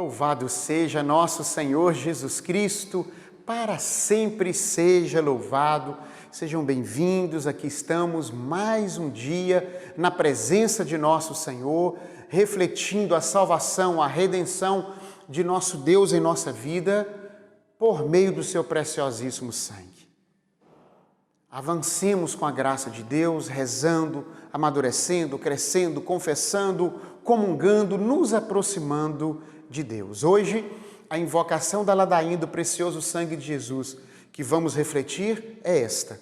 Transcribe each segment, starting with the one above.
Louvado seja nosso Senhor Jesus Cristo, para sempre seja louvado. Sejam bem-vindos, aqui estamos mais um dia na presença de nosso Senhor, refletindo a salvação, a redenção de nosso Deus em nossa vida, por meio do seu preciosíssimo sangue. Avancemos com a graça de Deus, rezando, amadurecendo, crescendo, confessando, comungando, nos aproximando de Deus. Hoje, a invocação da ladainha do precioso sangue de Jesus que vamos refletir é esta: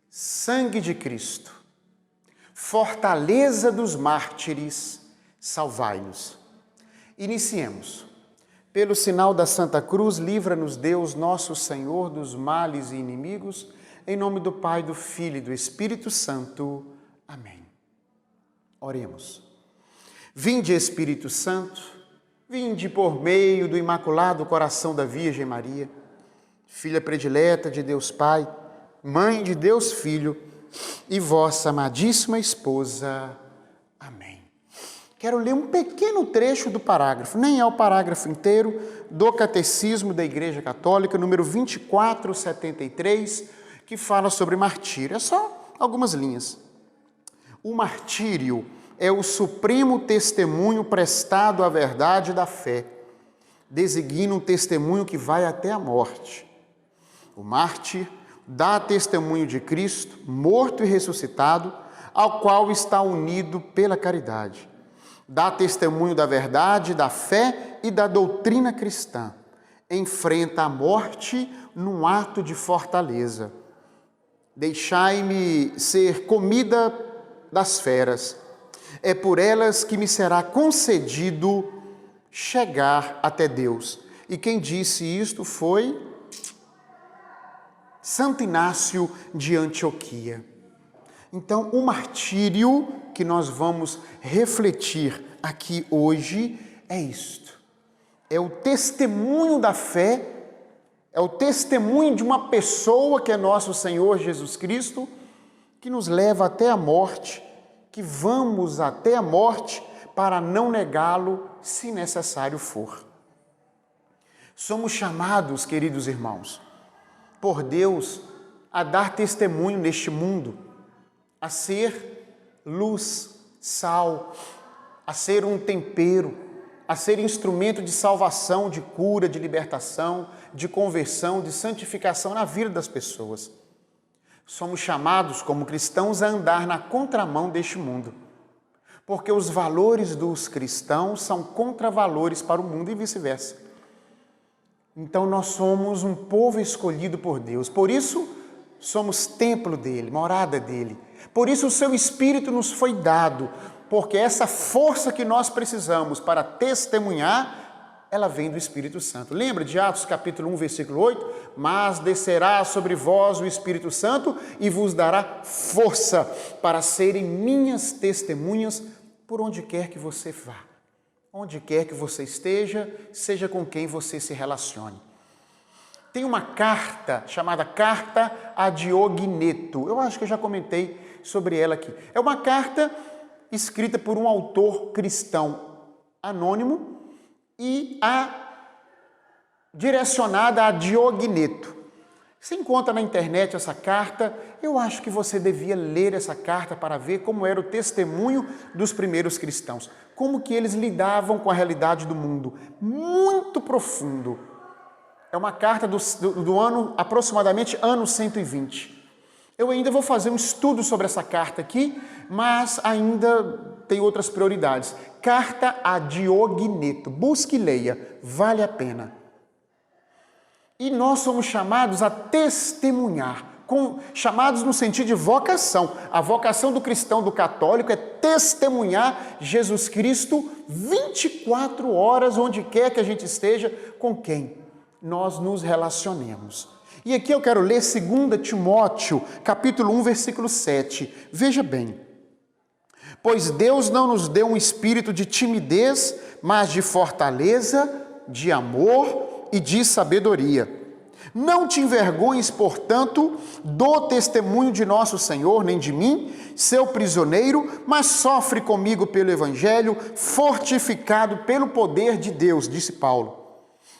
sangue de Cristo, fortaleza dos mártires, salvai-nos. Iniciemos. Pelo sinal da Santa Cruz, livra-nos Deus, nosso Senhor, dos males e inimigos, em nome do Pai, do Filho e do Espírito Santo. Amém. Oremos. Vinde, Espírito Santo, vinde por meio do Imaculado Coração da Virgem Maria, filha predileta de Deus Pai, mãe de Deus Filho e vossa amadíssima esposa. Amém. Quero ler um pequeno trecho do parágrafo, nem é o parágrafo inteiro, do Catecismo da Igreja Católica, número 2473, que fala sobre martírio. É só algumas linhas. O martírio é o supremo testemunho prestado à verdade da fé, designa um testemunho que vai até a morte. O mártir dá testemunho de Cristo, morto e ressuscitado, ao qual está unido pela caridade. Dá testemunho da verdade, da fé e da doutrina cristã. Enfrenta a morte num ato de fortaleza. Deixai-me ser comida das feras. É por elas que me será concedido chegar até Deus. E quem disse isto foi Santo Inácio de Antioquia. Então, o martírio que nós vamos refletir aqui hoje é isto. É o testemunho da fé, é o testemunho de uma pessoa que é nosso Senhor Jesus Cristo, que nos leva até a morte, que vamos até a morte para não negá-lo, se necessário for. Somos chamados, queridos irmãos, por Deus a dar testemunho neste mundo, a ser luz, sal, a ser um tempero, a ser instrumento de salvação, de cura, de libertação, de conversão, de santificação na vida das pessoas. Somos chamados, como cristãos, a andar na contramão deste mundo, porque os valores dos cristãos são contravalores para o mundo e vice-versa. Então, nós somos um povo escolhido por Deus, por isso somos templo dele, morada dele. Por isso o seu Espírito nos foi dado, porque essa força que nós precisamos para testemunhar, ela vem do Espírito Santo. Lembra de Atos capítulo 1, versículo 8? Mas descerá sobre vós o Espírito Santo e vos dará força para serem minhas testemunhas por onde quer que você vá, onde quer que você esteja, seja com quem você se relacione. Tem uma carta chamada Carta a Diogneto. Eu acho que eu já comentei sobre ela aqui. É uma carta escrita por um autor cristão anônimo e direcionada a Diogneto. Você encontra na internet essa carta. Eu acho que você devia ler essa carta para ver como era o testemunho dos primeiros cristãos, como que eles lidavam com a realidade do mundo. Muito profundo. É uma carta do ano, aproximadamente ano 120. Eu ainda vou fazer um estudo sobre essa carta aqui, mas ainda tem outras prioridades. Carta a Diogneto. Busque e leia, vale a pena. E nós somos chamados a testemunhar, chamados no sentido de vocação. A vocação do cristão, do católico, é testemunhar Jesus Cristo 24 horas, onde quer que a gente esteja, com quem nós nos relacionemos. E aqui eu quero ler 2 Timóteo, capítulo 1, versículo 7. Veja bem. Pois Deus não nos deu um espírito de timidez, mas de fortaleza, de amor e de sabedoria. Não te envergonhes, portanto, do testemunho de nosso Senhor, nem de mim, seu prisioneiro, mas sofre comigo pelo Evangelho, fortificado pelo poder de Deus, disse Paulo.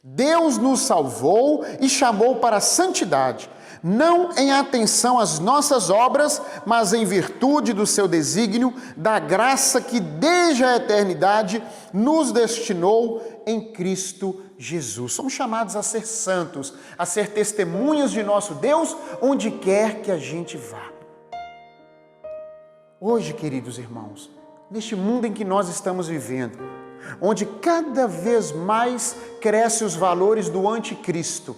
Deus nos salvou e chamou para a santidade, não em atenção às nossas obras, mas em virtude do seu desígnio, da graça que desde a eternidade nos destinou em Cristo Jesus. Somos chamados a ser santos, a ser testemunhas de nosso Deus, onde quer que a gente vá. Hoje, queridos irmãos, neste mundo em que nós estamos vivendo, onde cada vez mais crescem os valores do anticristo,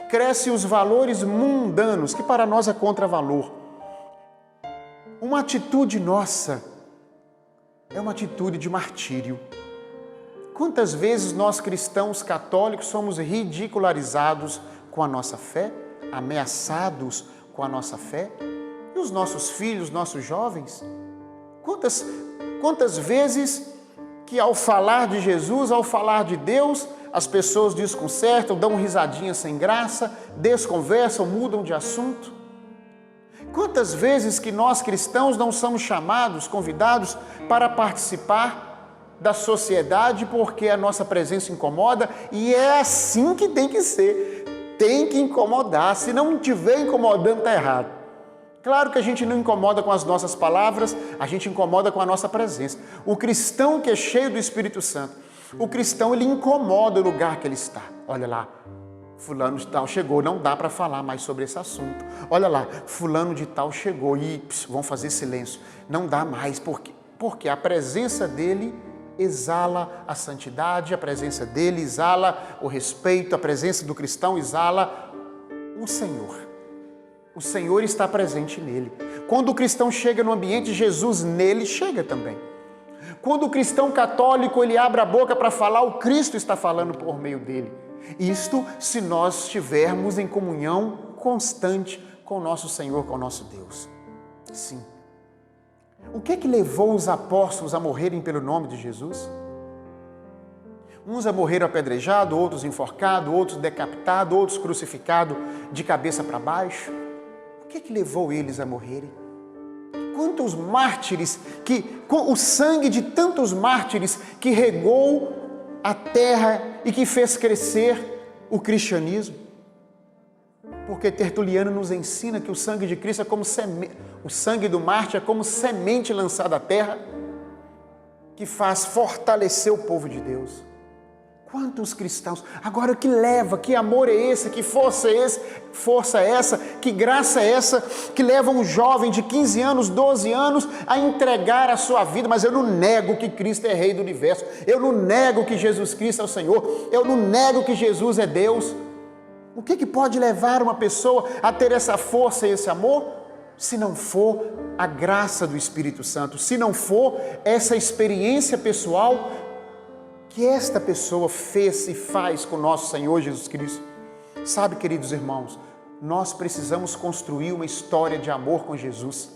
crescem os valores mundanos, que para nós é contravalor. Uma atitude nossa é uma atitude de martírio. Quantas vezes nós cristãos católicos somos ridicularizados com a nossa fé, ameaçados com a nossa fé? E os nossos filhos, nossos jovens? Quantas vezes que ao falar de Jesus, ao falar de Deus, as pessoas desconcertam, dão risadinha sem graça, desconversam, mudam de assunto? Quantas vezes que nós cristãos não somos chamados, convidados para participar da sociedade porque a nossa presença incomoda, e é assim que tem que ser, tem que incomodar, se não estiver incomodando está errado. Claro que a gente não incomoda com as nossas palavras, a gente incomoda com a nossa presença. O cristão que é cheio do Espírito Santo, o cristão ele incomoda o lugar que ele está. Olha lá, fulano de tal chegou, não dá para falar mais sobre esse assunto. Olha lá, fulano de tal chegou e vão fazer silêncio. Não dá mais, porque a presença dele exala a santidade, a presença dele exala o respeito, a presença do cristão exala o Senhor. O Senhor está presente nele. Quando o cristão chega no ambiente, Jesus nele chega também. Quando o cristão católico ele abre a boca para falar, o Cristo está falando por meio dele. Isto se nós estivermos em comunhão constante com o nosso Senhor, com o nosso Deus. Sim. O que é que levou os apóstolos a morrerem pelo nome de Jesus? Uns a morreram apedrejados, outros enforcados, outros decapitados, outros crucificados de cabeça para baixo. O que é que levou eles a morrerem? Quantos mártires, o sangue de tantos mártires que regou a terra e que fez crescer o cristianismo. Porque Tertuliano nos ensina que o sangue de Cristo é como semente, o sangue do mártir é como semente lançada à terra, que faz fortalecer o povo de Deus. Quantos cristãos? Agora o que leva, que amor é esse, que força é essa, que graça é essa, que leva um jovem de 15 anos, 12 anos a entregar a sua vida? Mas eu não nego que Cristo é Rei do Universo, eu não nego que Jesus Cristo é o Senhor, eu não nego que Jesus é Deus. O que pode levar uma pessoa a ter essa força e esse amor? Se não for a graça do Espírito Santo, se não for essa experiência pessoal que esta pessoa fez e faz com o nosso Senhor Jesus Cristo. Sabe, queridos irmãos, nós precisamos construir uma história de amor com Jesus.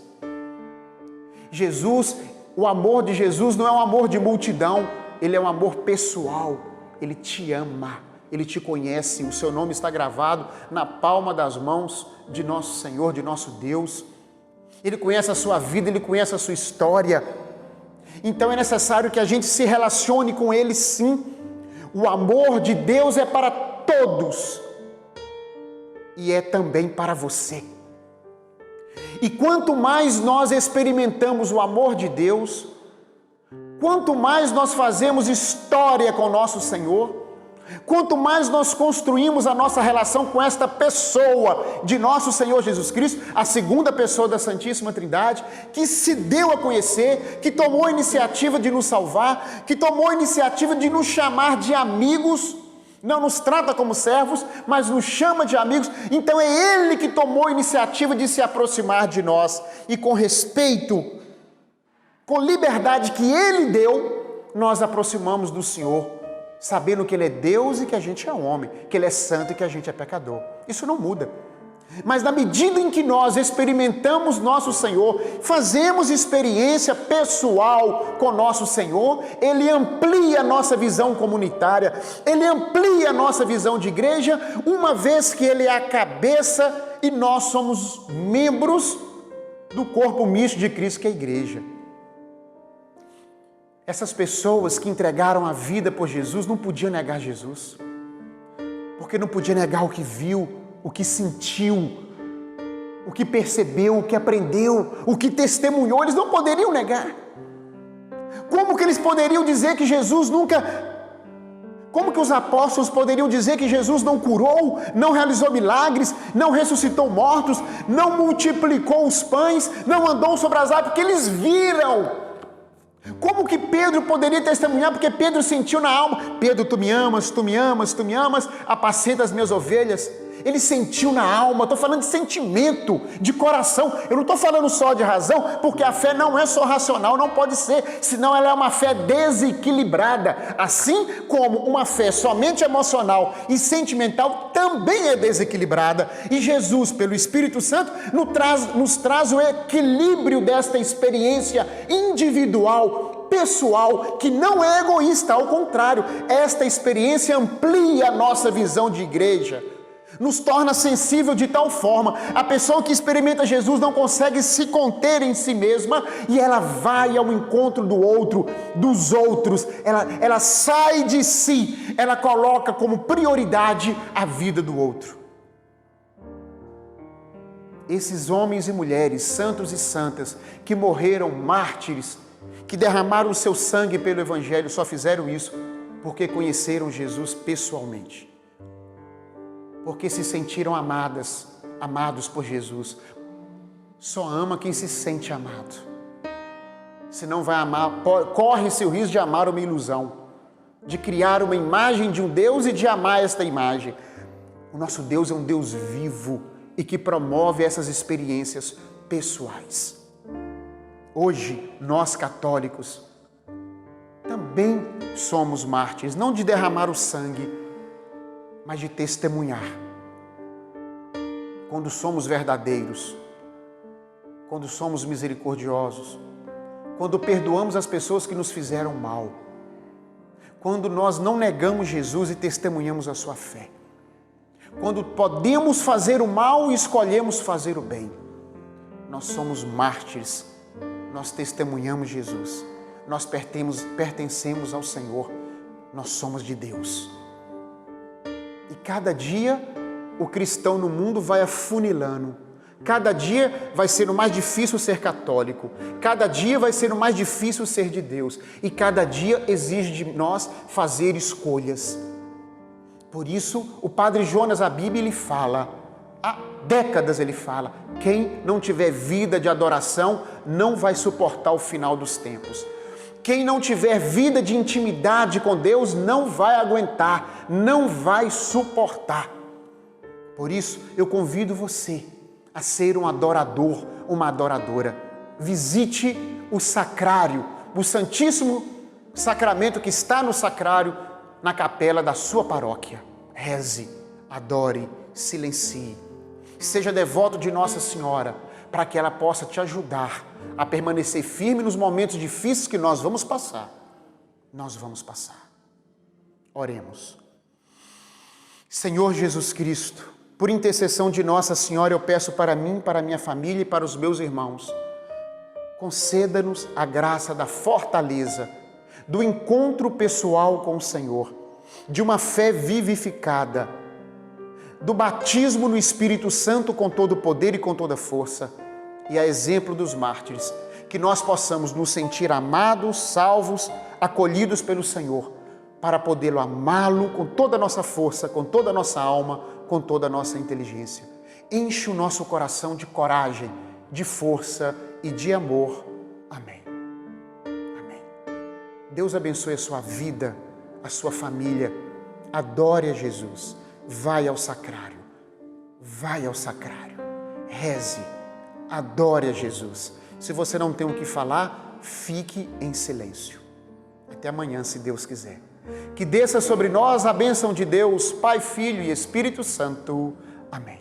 O amor de Jesus não é um amor de multidão, ele é um amor pessoal, ele te ama, ele te conhece, o seu nome está gravado na palma das mãos de nosso Senhor, de nosso Deus. Ele conhece a sua vida, ele conhece a sua história. Então é necessário que a gente se relacione com Ele sim. O amor de Deus é para todos e é também para você. E quanto mais nós experimentamos o amor de Deus, quanto mais nós fazemos história com o nosso Senhor, quanto mais nós construímos a nossa relação com esta pessoa de nosso Senhor Jesus Cristo, a segunda pessoa da Santíssima Trindade, que se deu a conhecer, que tomou a iniciativa de nos salvar, que tomou a iniciativa de nos chamar de amigos, não nos trata como servos, mas nos chama de amigos. Então é Ele que tomou a iniciativa de se aproximar de nós, e com respeito, com liberdade que Ele deu, nós aproximamos do Senhor, sabendo que Ele é Deus e que a gente é homem, que Ele é santo e que a gente é pecador. Isso não muda. Mas na medida em que nós experimentamos nosso Senhor, fazemos experiência pessoal com nosso Senhor, Ele amplia a nossa visão comunitária, Ele amplia a nossa visão de igreja, uma vez que Ele é a cabeça e nós somos membros do corpo misto de Cristo, que é a igreja. Essas pessoas que entregaram a vida por Jesus não podiam negar Jesus, porque não podia negar o que viu, o que sentiu, o que percebeu, o que aprendeu, o que testemunhou. Eles não poderiam negar. Como que eles poderiam dizer que Jesus nunca... Como que os apóstolos poderiam dizer que Jesus não curou, não realizou milagres, não ressuscitou mortos, não multiplicou os pães, não andou sobre as águas? Porque eles viram. Como que Pedro poderia testemunhar? Porque Pedro sentiu na alma: Pedro, tu me amas, tu me amas, tu me amas, apacenta as minhas ovelhas. Ele sentiu na alma. Estou falando de sentimento, de coração. Eu não estou falando só de razão, porque a fé não é só racional, não pode ser, senão ela é uma fé desequilibrada. Assim como uma fé somente emocional e sentimental também é desequilibrada. E Jesus, pelo Espírito Santo, nos traz o equilíbrio desta experiência individual, pessoal, que não é egoísta. Ao contrário, esta experiência amplia a nossa visão de igreja, nos torna sensível de tal forma. A pessoa que experimenta Jesus não consegue se conter em si mesma e ela vai ao encontro do outro, dos outros. Ela sai de si, ela coloca como prioridade a vida do outro. Esses homens e mulheres, santos e santas, que morreram mártires, que derramaram o seu sangue pelo Evangelho, só fizeram isso porque conheceram Jesus pessoalmente. Porque se sentiram amados por Jesus. Só ama quem se sente amado. Se não vai amar, corre-se o risco de amar uma ilusão, de criar uma imagem de um Deus e de amar esta imagem. O nosso Deus é um Deus vivo e que promove essas experiências pessoais. Hoje, nós católicos também somos mártires, não de derramar o sangue, mas de testemunhar. Quando somos verdadeiros, quando somos misericordiosos, quando perdoamos as pessoas que nos fizeram mal, quando nós não negamos Jesus e testemunhamos a sua fé, quando podemos fazer o mal e escolhemos fazer o bem, nós somos mártires, nós testemunhamos Jesus, nós pertencemos ao Senhor, nós somos de Deus. E cada dia o cristão no mundo vai afunilando. Cada dia vai sendo mais difícil ser católico. Cada dia vai sendo mais difícil ser de Deus. E cada dia exige de nós fazer escolhas. Por isso, o Padre Jonas, a Bíblia, ele fala, há décadas ele fala, quem não tiver vida de adoração não vai suportar o final dos tempos. Quem não tiver vida de intimidade com Deus não vai aguentar, não vai suportar. Por isso, eu convido você a ser um adorador, uma adoradora. Visite o sacrário, o Santíssimo Sacramento que está no sacrário, na capela da sua paróquia. Reze, adore, silencie. Seja devoto de Nossa Senhora, para que ela possa te ajudar a permanecer firme nos momentos difíceis que nós vamos passar. Nós vamos passar. Oremos. Senhor Jesus Cristo, por intercessão de Nossa Senhora, eu peço para mim, para a minha família e para os meus irmãos, conceda-nos a graça da fortaleza, do encontro pessoal com o Senhor, de uma fé vivificada, do batismo no Espírito Santo com todo o poder e com toda força, e a exemplo dos mártires, que nós possamos nos sentir amados, salvos, acolhidos pelo Senhor, para poder amá-lo com toda a nossa força, com toda a nossa alma, com toda a nossa inteligência. Enche o nosso coração de coragem, de força e de amor. Amém. Amém. Deus abençoe a sua vida, a sua família. Adore a Jesus. Vai ao sacrário. Vai ao sacrário. Reze. Adore a Jesus. Se você não tem o que falar, fique em silêncio. Até amanhã, se Deus quiser. Que desça sobre nós a bênção de Deus, Pai, Filho e Espírito Santo. Amém.